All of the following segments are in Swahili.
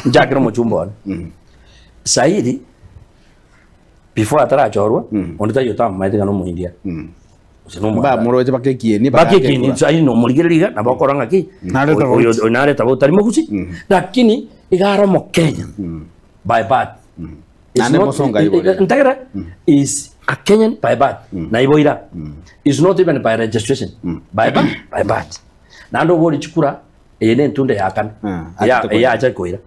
njakira muchumba saidi before atarachorwa ondita yota maite kana muindia ba muroje bakekieni saidi no murigiriga na bakoranga ki oyo nare tabo tari mugusi lakini igara mo Kenya by bad is a Kenyan by bad na iboira is not even by registration by bad nando bori chukura ene ntunda yakana ya acha koira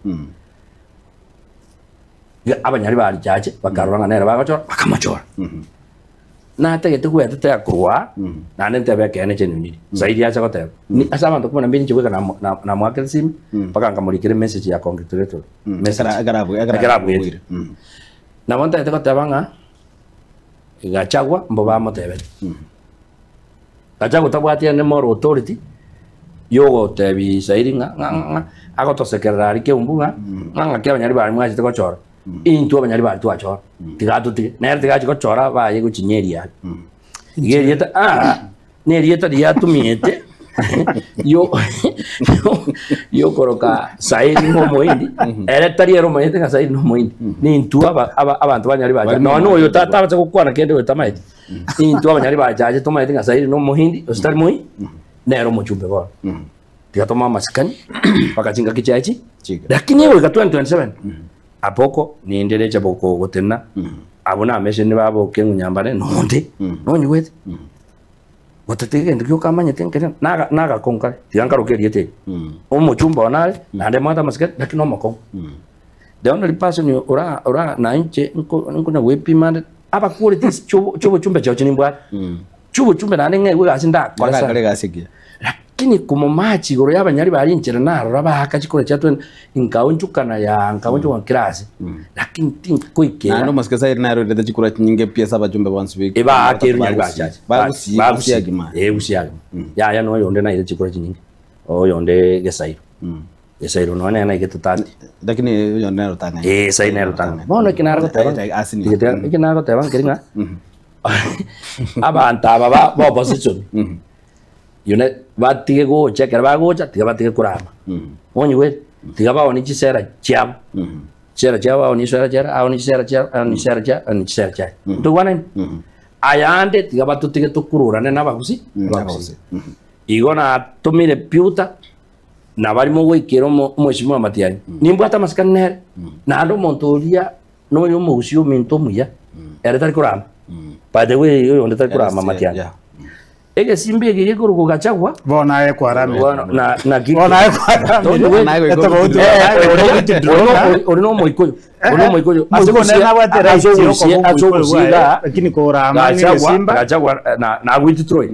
abanyari bari cyaje bakaruranga nera bagachora bakamachora na tegete ku yatete yakurwa na nente bekene chenuni zaidi ya chakota ni asama ndo kuna mbini chikuka na mwakeli sim bakanga mulikire message ya congratulatory message agarabu na monta yateko tabanga gachagwa mboba motebe gachagwa tabwati ne moro authority yogo tebi zaidi nga agoto secretary ke umbunga nga ke abanyari bari mwaje teko chora into abanyari bari twachora tigatu tige nere tigachi ko chora ba yego chinyeria igerieta nerieta dia tumiete yo koroka saidi no moindi ere tariero moindi ka saidi no moindi ni into abantu banyari baje no yo tata ko kwana kende wetamaiti into abanyari baje to maiti ka saidi no moindi ostari moi nero mochumbe bora tikatoma maskani pakachinga kichachi lakini wewe ka 2027 apoko niendelee boko gotena abona ameshe ni babo kengunyambane nonde nonyi wete gotatege ndikyo kamanya tenkere naga konka tiangarukerie te omuchumba onale nande mata maskani lakini no makon the only person ora na inche nko na wepi mande aba quality chubo chumbe chao chinimbwa chubo chumbe nane ngewe gasinda kwasa kale gasikia lakini kumomachi goro yabanyari bari nchera naro rabaka chikore chatwe inkaonchukana ya nkaonchukana kirasi lakini tinkoike na no maskasa irnaro ndete chikora nyinge pia saba jumbe once week eba akeru nyari bachache bagusi agima usiaga ya no yonde na ile chikora nyinge o yonde gesairo gesairo no na igetutani lakini yonde naro tanga sai naro tanga bono kinaro taba asini kinaro taba kiringa abanta baba bo position yone batige go checker ba go cha tiga batige kurama onyi we tiga ba oni chisera cham chera chawa oni sera chera oni sera chera oni sera chera oni sera chera to wana ayande tiga batu tiga tukurura ne nabagusi igona tumire piuta na bari mo we kero mheshimiwa Matiang'i nimbwata maskanere na ando montoria no yo musio minto muya era tar kurama by the way yo onde tar kurama Matiang'i ege simbi ege yekuru kugachagwa bona ye kwarame na gigi bona ye kwarame orino moikoyo asobusiga lakini korama ni simba gachagwa na agwititroy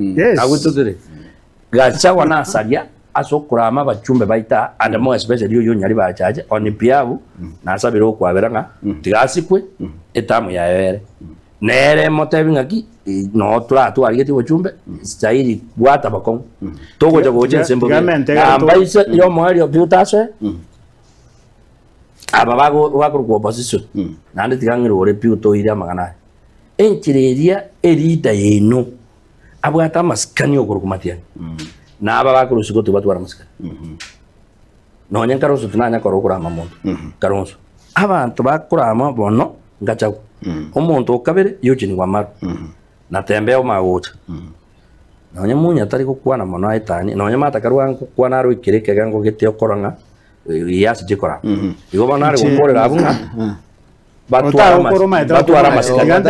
gachagwa na salia asokurama bachumbe baita and more especially yo nyari bachaje oni piabu na sabiro kwaberanga tigasikwe etamu ya yere nere motebi ngaki no tuarigeti bochumbe zaidi gwata bakon togo jago jensembo ambaisa yo mwali obyutase ababago wako opposition nande tigangiro ore piuto ira magana enchireria erida yeno abwata maskani okuru Matiang'i na ababako rusiko tubatwara maskani no nyankaroso tunanya korokura mamondo karonso abantu bakurama bono ngachago omuntu okabere yochini kwa mara na tembeo magocha na nyamunya tari kukwana mono aitani na nyamata karwa kukwana aro ikireke gango gete okoranga yasi jikora igo banare gukorera abunga batwara masikanga